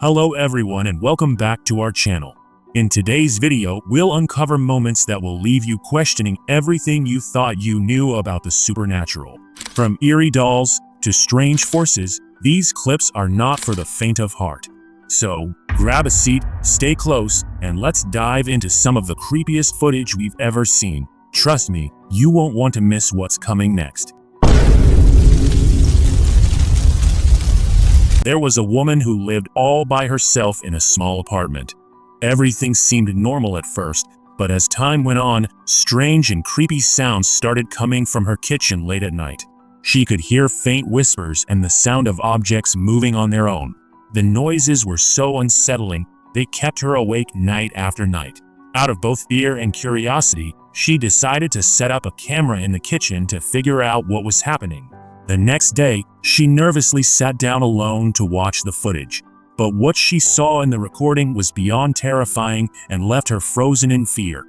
Hello everyone and welcome back to our channel. In today's video, we'll uncover moments that will leave you questioning everything you thought you knew about the supernatural. From eerie dolls to strange forces, these clips are not for the faint of heart. So, grab a seat, stay close, and let's dive into some of the creepiest footage we've ever seen. Trust me, you won't want to miss what's coming next. There was a woman who lived all by herself in a small apartment. Everything seemed normal at first, but as time went on, strange and creepy sounds started coming from her kitchen late at night. She could hear faint whispers and the sound of objects moving on their own. The noises were so unsettling, they kept her awake night after night. Out of both fear and curiosity, she decided to set up a camera in the kitchen to figure out what was happening. The next day, she nervously sat down alone to watch the footage. But what she saw in the recording was beyond terrifying and left her frozen in fear.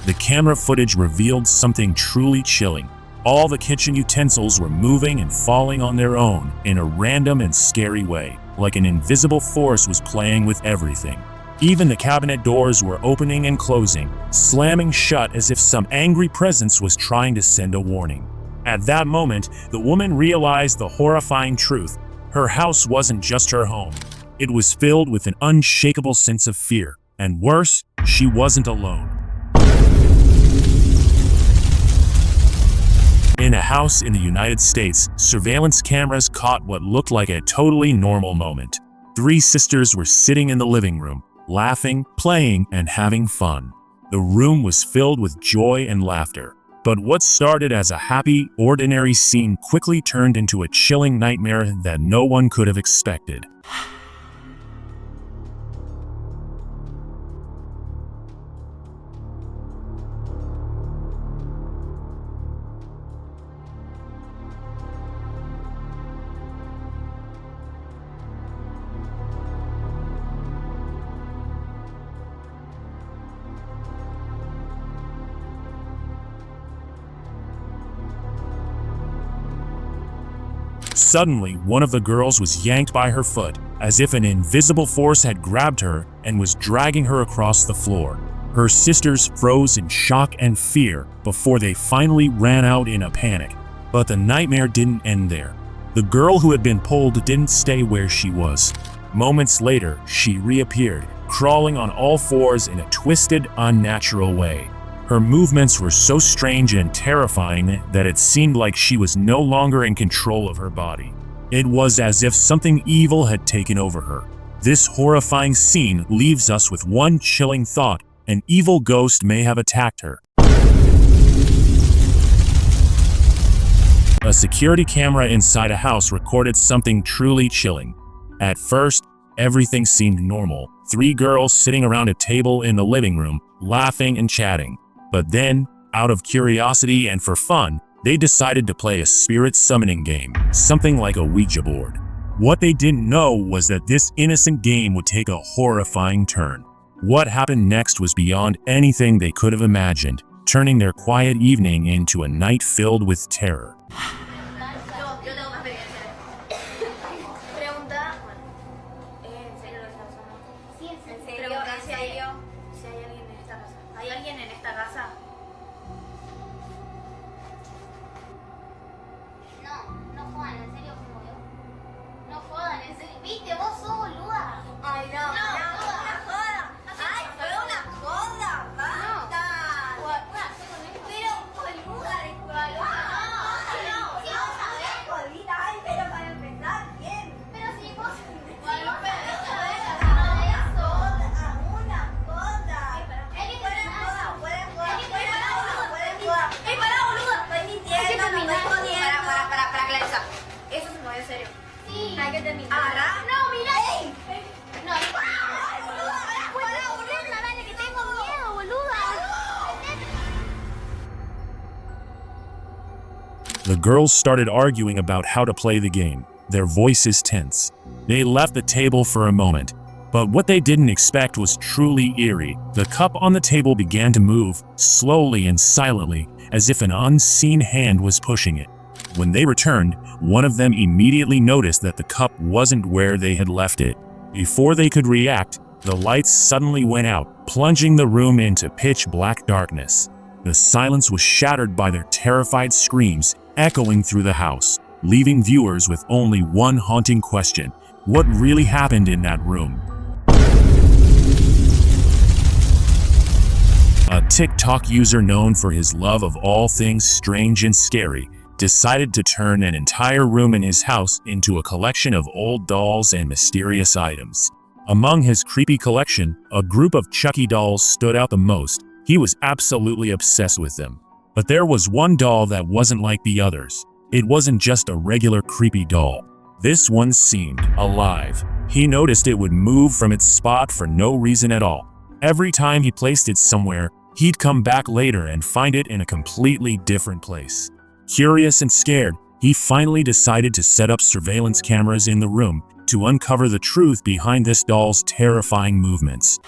The camera footage revealed something truly chilling. All the kitchen utensils were moving and falling on their own in a random and scary way, like an invisible force was playing with everything. Even the cabinet doors were opening and closing, slamming shut as if some angry presence was trying to send a warning. At that moment, the woman realized the horrifying truth. Her house wasn't just her home. It was filled with an unshakable sense of fear. And worse, she wasn't alone. In a house in the United States, surveillance cameras caught what looked like a totally normal moment. Three sisters were sitting in the living room, laughing, playing, and having fun. The room was filled with joy and laughter. But what started as a happy, ordinary scene quickly turned into a chilling nightmare that no one could have expected. Suddenly, one of the girls was yanked by her foot, as if an invisible force had grabbed her and was dragging her across the floor. Her sisters froze in shock and fear before they finally ran out in a panic. But the nightmare didn't end there. The girl who had been pulled didn't stay where she was. Moments later, she reappeared, crawling on all fours in a twisted, unnatural way. Her movements were so strange and terrifying that it seemed like she was no longer in control of her body. It was as if something evil had taken over her. This horrifying scene leaves us with one chilling thought: an evil ghost may have attacked her. A security camera inside a house recorded something truly chilling. At first, everything seemed normal. Three girls sitting around a table in the living room, laughing and chatting. But then, out of curiosity and for fun, they decided to play a spirit summoning game, something like a Ouija board. What they didn't know was that this innocent game would take a horrifying turn. What happened next was beyond anything they could have imagined, turning their quiet evening into a night filled with terror. ¿Viste? Vos sos boluda. Ay, no. No, una joda. Ay, fue una joda. Basta. Pero boluda, no. en serio. Sí. Hay que terminar. Agarra. No, mira. ¡Ey! No. ¡Ay, boluda! ¡Para, dale, que tengo miedo, boluda! The girls started arguing about how to play the game, their voices tense. They left the table for a moment, but what they didn't expect was truly eerie. The cup on the table began to move, slowly and silently, as if an unseen hand was pushing it. When they returned, one of them immediately noticed that the cup wasn't where they had left it. Before they could react, the lights suddenly went out, plunging the room into pitch black darkness. The silence was shattered by their terrified screams echoing through the house, leaving viewers with only one haunting question: what really happened in that room? A TikTok user known for his love of all things strange and scary decided to turn an entire room in his house into a collection of old dolls and mysterious items. Among his creepy collection, a group of Chucky dolls stood out the most. He was absolutely obsessed with them. But there was one doll that wasn't like the others. It wasn't just a regular creepy doll. This one seemed alive. He noticed it would move from its spot for no reason at all. Every time he placed it somewhere, he'd come back later and find it in a completely different place. Curious and scared, he finally decided to set up surveillance cameras in the room to uncover the truth behind this doll's terrifying movements.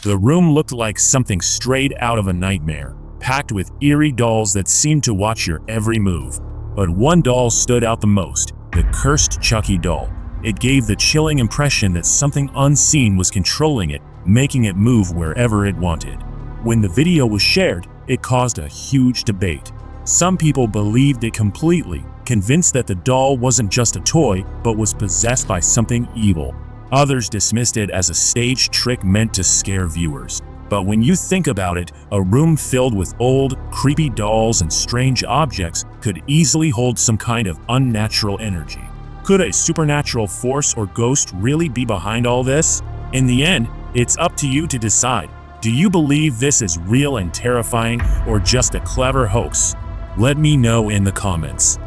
The room looked like something straight out of a nightmare, packed with eerie dolls that seemed to watch your every move. But one doll stood out the most, the cursed Chucky doll. It gave the chilling impression that something unseen was controlling it, making it move wherever it wanted. When the video was shared, it caused a huge debate. Some people believed it completely, convinced that the doll wasn't just a toy, but was possessed by something evil. Others dismissed it as a staged trick meant to scare viewers. But when you think about it, a room filled with old, creepy dolls and strange objects could easily hold some kind of unnatural energy. Could a supernatural force or ghost really be behind all this? In the end, it's up to you to decide. Do you believe this is real and terrifying, or just a clever hoax? Let me know in the comments.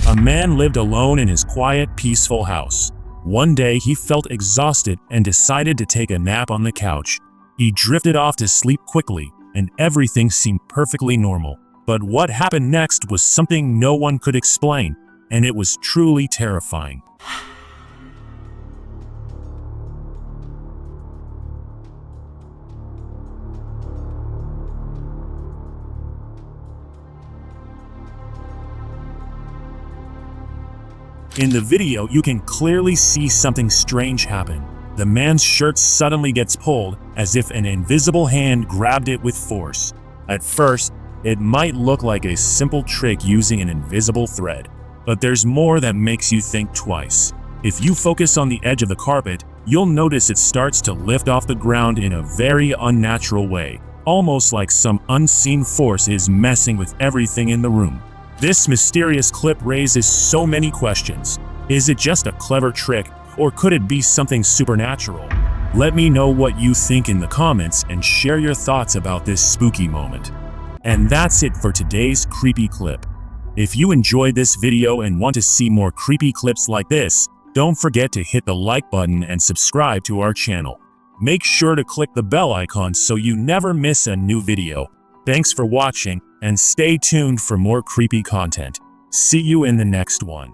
A man lived alone in his quiet, peaceful house. One day he felt exhausted and decided to take a nap on the couch. He drifted off to sleep quickly, and everything seemed perfectly normal. But what happened next was something no one could explain, and it was truly terrifying. In the video, you can clearly see something strange happen. The man's shirt suddenly gets pulled as if an invisible hand grabbed it with force. At first, it might look like a simple trick using an invisible thread, but there's more that makes you think twice. If you focus on the edge of the carpet, you'll notice it starts to lift off the ground in a very unnatural way, almost like some unseen force is messing with everything in the room. This mysterious clip raises so many questions. Is it just a clever trick, or could it be something supernatural? Let me know what you think in the comments and share your thoughts about this spooky moment. And that's it for today's creepy clip. If you enjoyed this video and want to see more creepy clips like this, don't forget to hit the like button and subscribe to our channel. Make sure to click the bell icon so you never miss a new video. Thanks for watching, and stay tuned for more creepy content. See you in the next one.